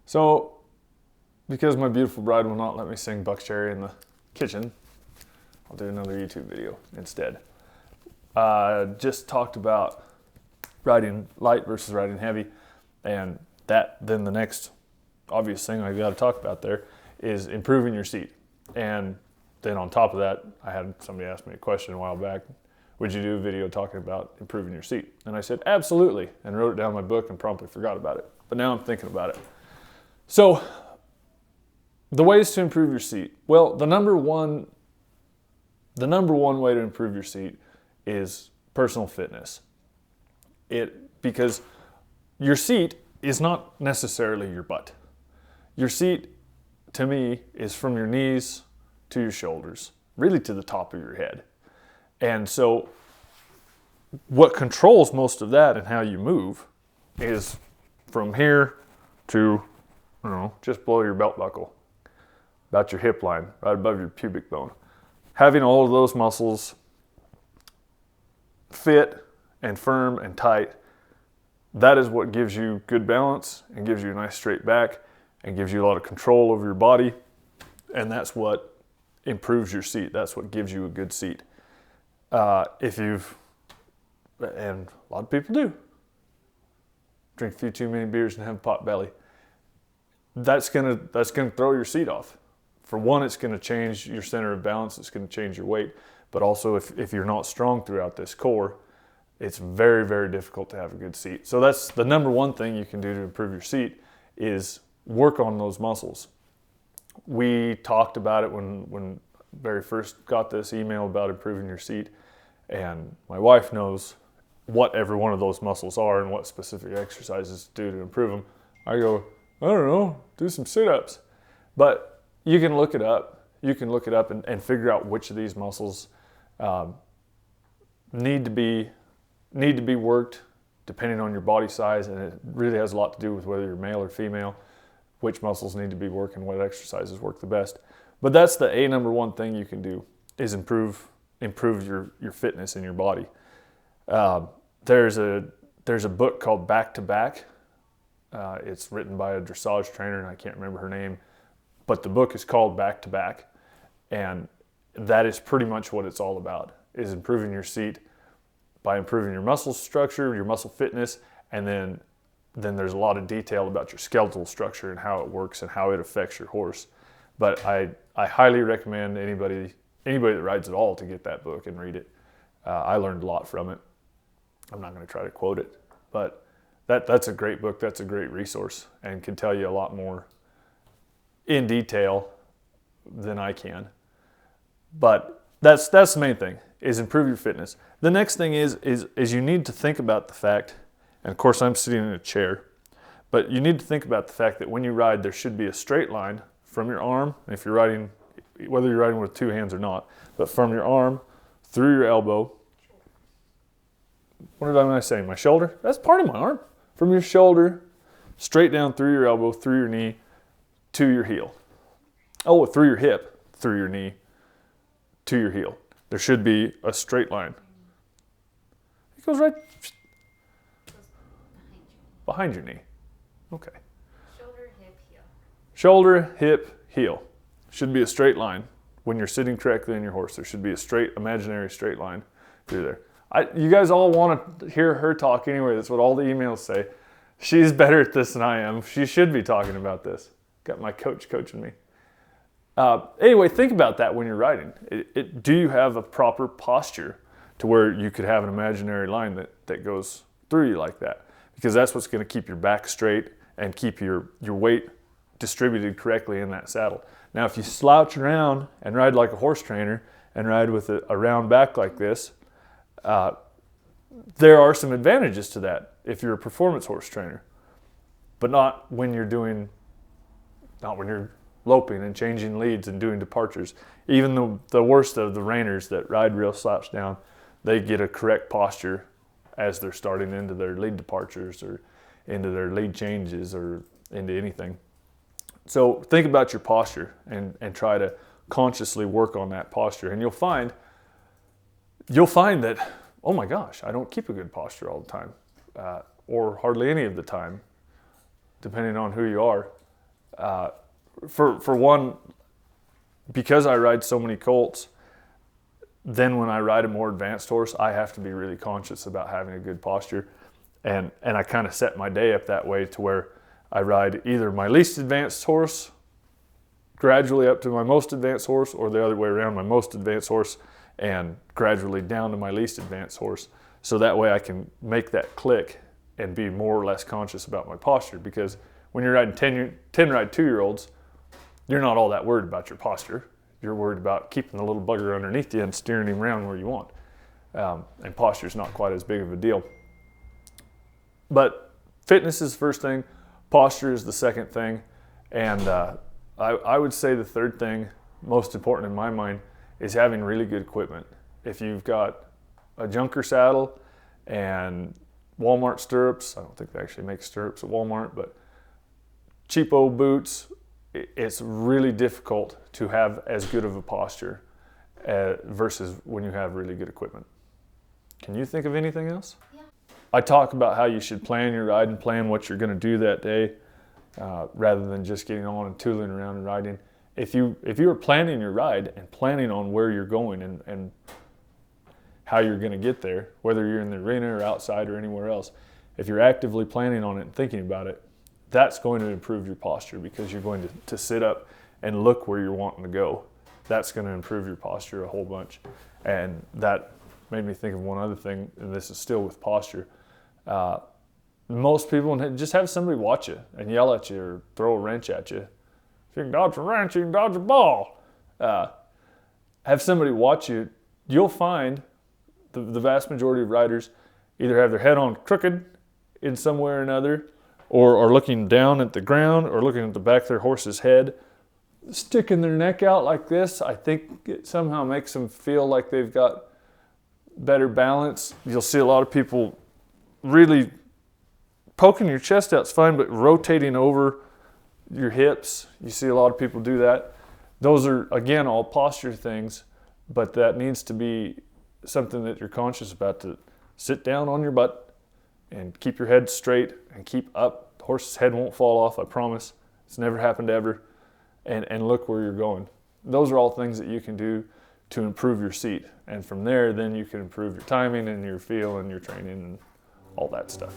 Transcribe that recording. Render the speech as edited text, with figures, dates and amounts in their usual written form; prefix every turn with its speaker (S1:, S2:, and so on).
S1: So, because my beautiful bride will not let me sing Buckcherry in the kitchen, I'll do another YouTube video instead. Just talked about riding light versus riding heavy, and then the next obvious thing I've got to talk about there is improving your seat. And then on top of that, I had somebody ask me a question a while back, would you do a video talking about improving your seat? And I said, absolutely, and wrote it down in my book and promptly forgot about it. But now I'm thinking about it. So, the ways to improve your seat. Well, the number one way to improve your seat is personal fitness. Because your seat is not necessarily your butt. Your seat, to me, is from your knees to your shoulders, really to the top of your head. And so what controls most of that and how you move is from here to, just below your belt buckle, about your hip line, right above your pubic bone. Having all of those muscles fit and firm and tight, that is what gives you good balance and gives you a nice straight back and gives you a lot of control over your body. And that's what improves your seat. That's what gives you a good seat. And a lot of people do, drink a few too many beers and have a pot belly. That's gonna throw your seat off. For one, it's gonna change your center of balance. It's gonna change your weight. But also, if you're not strong throughout this core, it's very, very difficult to have a good seat. So that's the number one thing you can do to improve your seat is work on those muscles. We talked about it when Barry first got this email about improving your seat, and my wife knows what every one of those muscles are and what specific exercises to do to improve them. I go, I don't know, do some sit-ups. But you can look it up. You can look it up and figure out which of these muscles need to be worked depending on your body size, and it really has a lot to do with whether you're male or female, which muscles need to be worked and what exercises work the best. But that's the number one thing you can do is improve your fitness in your body. There's a book called Back to Back. It's written by a dressage trainer, and I can't remember her name, but the book is called Back to Back, and that is pretty much what it's all about, is improving your seat by improving your muscle structure, your muscle fitness, and then there's a lot of detail about your skeletal structure and how it works and how it affects your horse. But I highly recommend anybody that rides at all to get that book and read it. I learned a lot from it. I'm not going to try to quote it, but that's a great book. That's a great resource and can tell you a lot more in detail than I can. But that's the main thing, is improve your fitness. The next thing is you need to think about the fact, and of course I'm sitting in a chair, but you need to think about the fact that when you ride, there should be a straight line from your arm, if you're riding, whether you're riding with two hands or not, but from your arm through your elbow. What did I say? My shoulder? That's part of my arm. From your shoulder, straight down through your elbow, through your knee, to your heel. Oh, through your hip, through your knee, to your heel. There should be a straight line. It goes right behind your knee. Okay.
S2: Shoulder, hip, heel.
S1: Shoulder, hip, heel. Should be a straight line. When you're sitting correctly on your horse, there should be a imaginary straight line through there. You guys all want to hear her talk anyway. That's what all the emails say. She's better at this than I am. She should be talking about this. Got my coach coaching me. Anyway, think about that when you're riding. Do you have a proper posture to where you could have an imaginary line that goes through you like that? Because that's what's going to keep your back straight and keep your weight distributed correctly in that saddle. Now, if you slouch around and ride like a horse trainer and ride with a round back like this, there are some advantages to that if you're a performance horse trainer, but not when you're loping and changing leads and doing departures. Even the worst of the reiners that ride real slouch down, they get a correct posture as they're starting into their lead departures or into their lead changes or into anything. So think about your posture and try to consciously work on that posture, and you'll find that, oh my gosh, I don't keep a good posture all the time, or hardly any of the time, depending on who you are. For one, because I ride so many colts, then when I ride a more advanced horse, I have to be really conscious about having a good posture. And I kind of set my day up that way to where I ride either my least advanced horse gradually up to my most advanced horse, or the other way around, my most advanced horse and gradually down to my least advanced horse. So that way I can make that click and be more or less conscious about my posture. Because when you're riding 10 ride 2-year-olds, you're not all that worried about your posture. You're worried about keeping the little bugger underneath you and steering him around where you want. And posture's not quite as big of a deal. But fitness is the first thing, posture is the second thing, and I would say the third thing, most important in my mind, is having really good equipment. If you've got a junker saddle and Walmart stirrups, I don't think they actually make stirrups at Walmart, but cheapo boots, it's really difficult to have as good of a posture versus when you have really good equipment. Can you think of anything else?
S2: Yeah.
S1: I talk about how you should plan your ride and plan what you're going to do that day, rather than just getting on and tooling around and riding. If you are planning your ride and planning on where you're going and how you're going to get there, whether you're in the arena or outside or anywhere else, if you're actively planning on it and thinking about it, that's going to improve your posture, because you're going to sit up and look where you're wanting to go. That's going to improve your posture a whole bunch. And that made me think of one other thing, and this is still with posture. Most people just have somebody watch you and yell at you or throw a wrench at you. If you can dodge a wrench, you can dodge a ball. Have somebody watch you. You'll find the vast majority of riders either have their head on crooked in some way or another, or are looking down at the ground, or looking at the back of their horse's head, sticking their neck out like this. I think it somehow makes them feel like they've got better balance. You'll see a lot of people really poking your chest out's fine, but rotating over your hips. You see a lot of people do that. Those are, again, all posture things, but that needs to be something that you're conscious about, to sit down on your butt and keep your head straight and keep up. The horse's head won't fall off, I promise. It's never happened ever. And look where you're going. Those are all things that you can do to improve your seat. And from there, then you can improve your timing and your feel and your training and all that stuff.